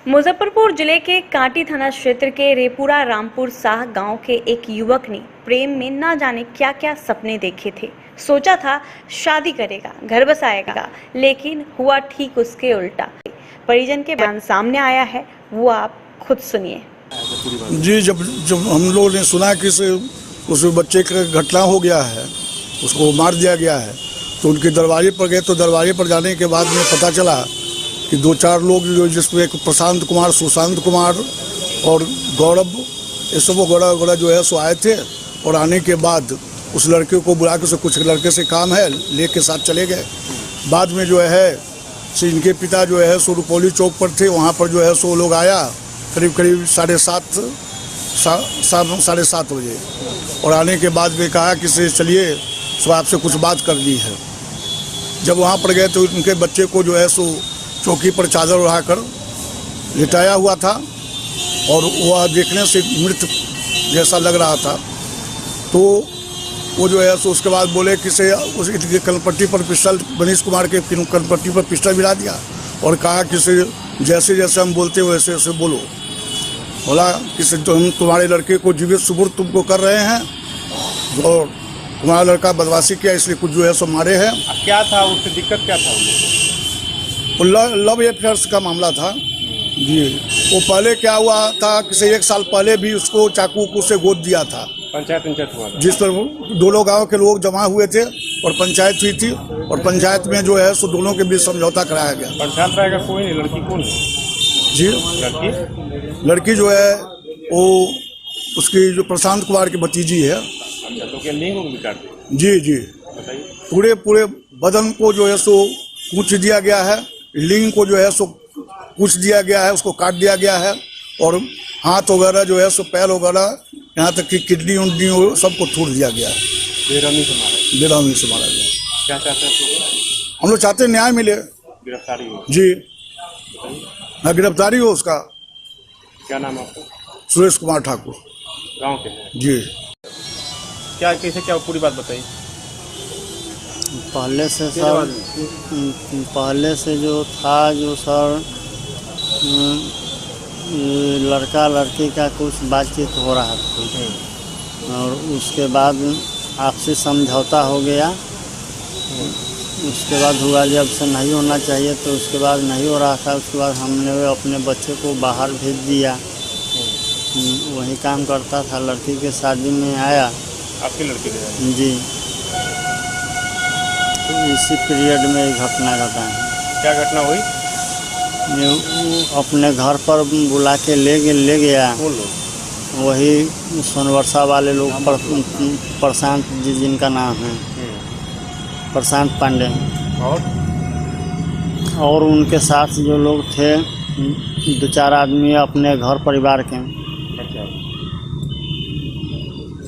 मुजफ्फरपुर जिले के कांटी थाना क्षेत्र के रेपुरा रामपुर साह गांव के एक युवक ने प्रेम में न जाने क्या क्या सपने देखे थे। सोचा था शादी करेगा, घर बसाएगा, लेकिन हुआ ठीक उसके उल्टा। परिजन के बयान सामने आया है, वो आप खुद सुनिए। जी, जब हम लोगों ने सुना कि उस बच्चे का घटना हो गया है, उसको मार दिया गया है, तो उनके दरवाजे पर गए। तो दरवाजे पर जाने के बाद में पता चला कि 2-4 लोग, जो जिसमें एक प्रशांत कुमार, सुशांत कुमार और गौरव, ये सब गौरव जो है सो आए थे। और आने के बाद उस लड़के को बुला के, कुछ लड़के से काम है, लेके साथ चले गए। बाद में जो है सो इनके पिता जो है सो रुपौली चौक पर थे, वहाँ पर जो है सो लोग आया करीब 7:30 बजे। और आने के बाद में कहा कि चलिए सो आपसे कुछ बात करनी है। जब वहाँ पर गए तो उनके बच्चे को जो है सो चौकी पर चादर उड़ाकर लिटाया हुआ था और वह देखने से मृत जैसा लग रहा था। तो वो जो है सो उसके बाद बोले कि उसके कनपट्टी पर पिस्टल, मनीष कुमार के कनपट्टी पर पिस्टल गिरा दिया और कहा कि जैसे जैसे हम बोलते वैसे वैसे बोलो। बोला कि तो हम तुम्हारे लड़के को जीवित सुपुर्द तुमको कर रहे हैं और तुम्हारा लड़का बदमाशी किया, इसलिए कुछ जो है सो मारे हैं। क्या था उससे दिक्कत, क्या था? लव अफेयर्स का मामला था जी। वो पहले क्या हुआ था कि 1 साल पहले भी उसको चाकू से गोद दिया था। पंचायत हुआ था, जिस पर दोनों गांव के लोग जमा हुए थे और पंचायत हुई थी। और पंचायत में जो है सो दोनों के बीच समझौता कराया गया। पंचायत रहेगा कोई नहीं, लड़की कौन है? जी, लड़की जो है वो उसकी जो प्रशांत कुमार की भतीजी है। अच्छा, तो क्या लिंग भी काट दिया? जी, बताइए। पूरे बदन को जो है सो कूच दिया गया है, लिंग को जो है सो कूच दिया गया है, उसको काट दिया गया है। और हाथ वगैरह जो है सो पैर वगैरह, यहाँ तक कि किडनी उडनी सबको तोड़ दिया गया है। बेरहमी से मारा गया। क्या चाहते हैं? हम लोग चाहते हैं न्याय मिले, गिरफ्तारी हो। जी हाँ, गिरफ्तारी हो उसका। क्या नाम है आपका? सुरेश कुमार ठाकुर, गाँव के हैं जी। क्या कैसे, क्या पूरी बात बताइए। पहले से जो था, जो सर लड़का लड़की का कुछ बातचीत हो रहा था और उसके बाद आपसी समझौता हो गया। उसके बाद हुआ जब से नहीं होना चाहिए तो उसके बाद नहीं हो रहा था। उसके बाद हमने अपने बच्चे को बाहर भेज दिया। वही काम करता था, लड़की के शादी में आया। आपकी लड़की ने? जी, इसी पीरियड में घटना घटा है। क्या घटना हुई? अपने घर पर बुला के ले गया। कौन लोग? वही सोनवर्षा वाले लोग, प्रशांत जी जिनका नाम है, प्रशांत पांडे। और उनके साथ जो लोग थे 2-4 आदमी अपने घर परिवार के। अच्छा,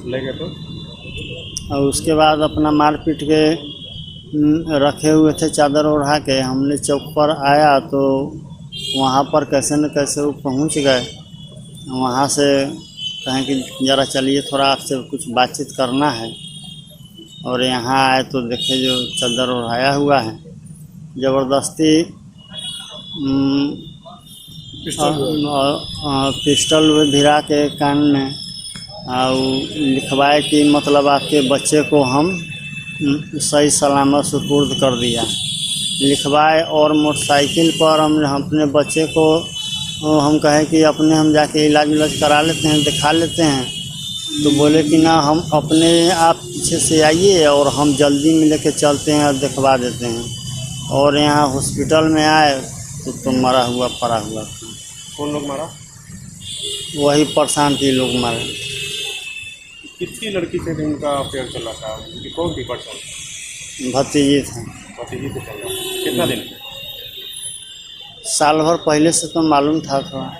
ले गए तो? और उसके बाद अपना मार पीट के रखे हुए थे चादर ओढ़ा के। हमने चौक पर आया तो वहाँ पर कैसे न कैसे वो पहुँच गए। वहाँ से कहें कि ज़रा चलिए थोड़ा आपसे कुछ बातचीत करना है। और यहाँ आए तो देखे जो चादर ओढ़ाया हुआ है, ज़बरदस्ती पिस्टल भिरा के कान में और लिखवाए कि मतलब आपके बच्चे को हम सही सलामत सुपुर्द कर दिया, लिखवाए। और मोटरसाइकिल पर हम अपने बच्चे को हम कहे कि हम जाके इलाज करा लेते हैं, दिखा लेते हैं। तो बोले कि ना, हम अपने आप पीछे से आइए और हम जल्दी में लेके चलते हैं और दिखवा देते हैं। और यहाँ हॉस्पिटल में आए तो मरा हुआ पड़ा हुआ था। कौन लोग मारा? वही प्रशांत लोग मारे। किसकी लड़की से उनका अफेयर चला था? कौन थी पर्सन? भतीजी थे। भतीजी से चल रहा? कितना दिन? साल भर पहले से तो मालूम था थोड़ा।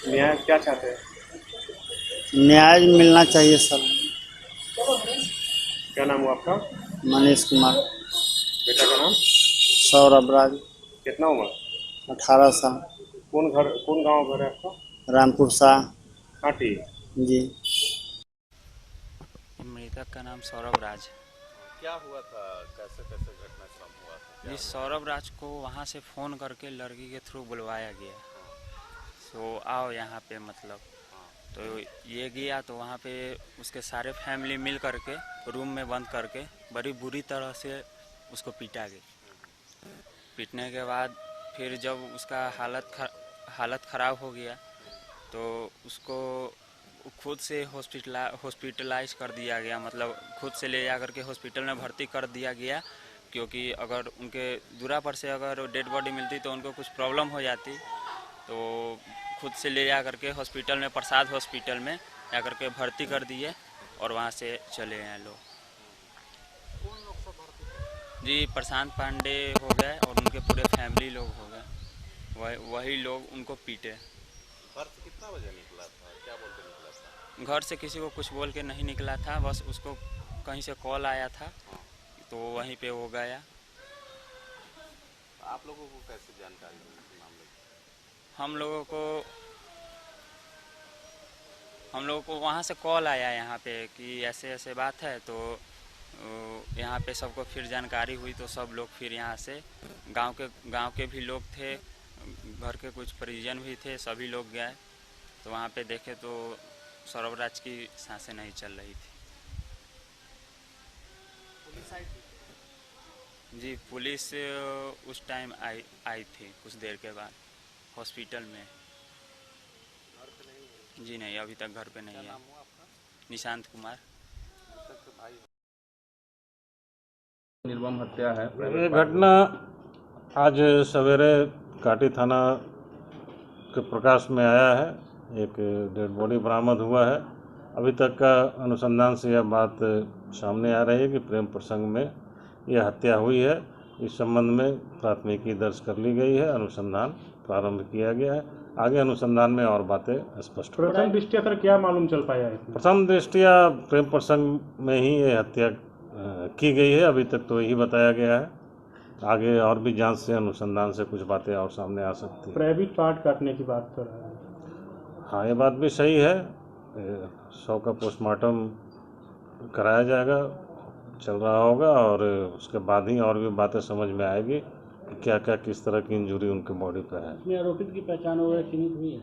न्याय क्या चाहते हैं? न्याय मिलना चाहिए सर। क्या नाम हुआ आपका? मनीष कुमार। बेटा का नाम? सौरभ राज। कितना उम्र? 18 साल। कौन गांव घर है आपका? रामपुर साह। कांटी? जी। मृतक का नाम सौरभ राज। क्या हुआ था, कैसे घटनाक्रम हुआ था? जी सौरभ राज को वहाँ से फ़ोन करके लड़की के थ्रू बुलवाया गया, तो आओ यहाँ पे मतलब। तो ये गया तो वहाँ पे उसके सारे फैमिली मिल करके रूम में बंद करके बड़ी बुरी तरह से उसको पीटा गया। पीटने के बाद फिर जब उसका हालत ख़राब हो गया तो उसको खुद से हॉस्पिटलाइज कर दिया गया, मतलब खुद से ले जा करके हॉस्पिटल में भर्ती कर दिया गया, क्योंकि अगर उनके दूरा पर से अगर डेड बॉडी मिलती तो उनको कुछ प्रॉब्लम हो जाती। तो खुद से ले जा करके हॉस्पिटल में, प्रसाद हॉस्पिटल में जा करके भर्ती कर दिए और वहाँ से चले आए लोग। जी प्रशांत पांडे हो गए और उनके पूरे फैमिली लोग हो गए, वही लोग उनको पीटे। घर से कितना बजे निकला था, क्या बोल के निकला था? घर से किसी को कुछ बोल के नहीं निकला था, बस उसको कहीं से कॉल आया था तो वहीं पे वो गया। आप लोगों को कैसे जानकारी मिली इस मामले की? हम लोगों को वहाँ से कॉल आया यहाँ पे कि ऐसे ऐसे बात है, तो यहाँ पे सबको फिर जानकारी हुई तो सब लोग फिर यहाँ से गांव के भी लोग थे, घर के कुछ परिजन भी थे, सभी लोग गए तो वहाँ पे देखे तो सौरभ राज की सांसें नहीं चल रही थी। पुलिस आई थी? जी पुलिस उस टाइम आई थी कुछ देर के बाद हॉस्पिटल में। घर पे नहीं है? जी नहीं, अभी तक घर पे नहीं क्या है। नाम हुआ आपका? निशांत कुमार। मृतक के भाई निर्मम हत्या है। ये घटना आज सवेरे काटी थाना के प्रकाश में आया है। एक डेड बॉडी बरामद हुआ है। अभी तक का अनुसंधान से यह बात सामने आ रही है कि प्रेम प्रसंग में यह हत्या हुई है। इस संबंध में प्राथमिकी दर्ज कर ली गई है, अनुसंधान प्रारंभ किया गया है। आगे अनुसंधान में और बातें स्पष्ट होंगी। प्रथम दृष्टया सर क्या मालूम चल पाया है? प्रथम दृष्टया प्रेम प्रसंग में ही ये हत्या की गई है। अभी तक तो यही बताया गया है। आगे और भी जांच से, अनुसंधान से कुछ बातें और सामने आ सकती हैं। प्राइवेट पार्ट काटने की बात कर रहा है। हाँ, ये बात भी सही है। 100 का पोस्टमार्टम कराया जाएगा, चल रहा होगा और उसके बाद ही और भी बातें समझ में आएगी कि क्या क्या किस तरह की इंजरी उनके बॉडी पर है। इसमें आरोपित की पहचान हो चिन्हित हुई है?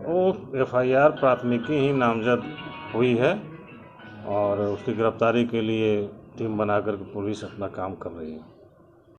वो FIR प्राथमिकी ही नामजद हुई है और उसकी गिरफ्तारी के लिए टीम बनाकर के पुलिस अपना काम कर रही है।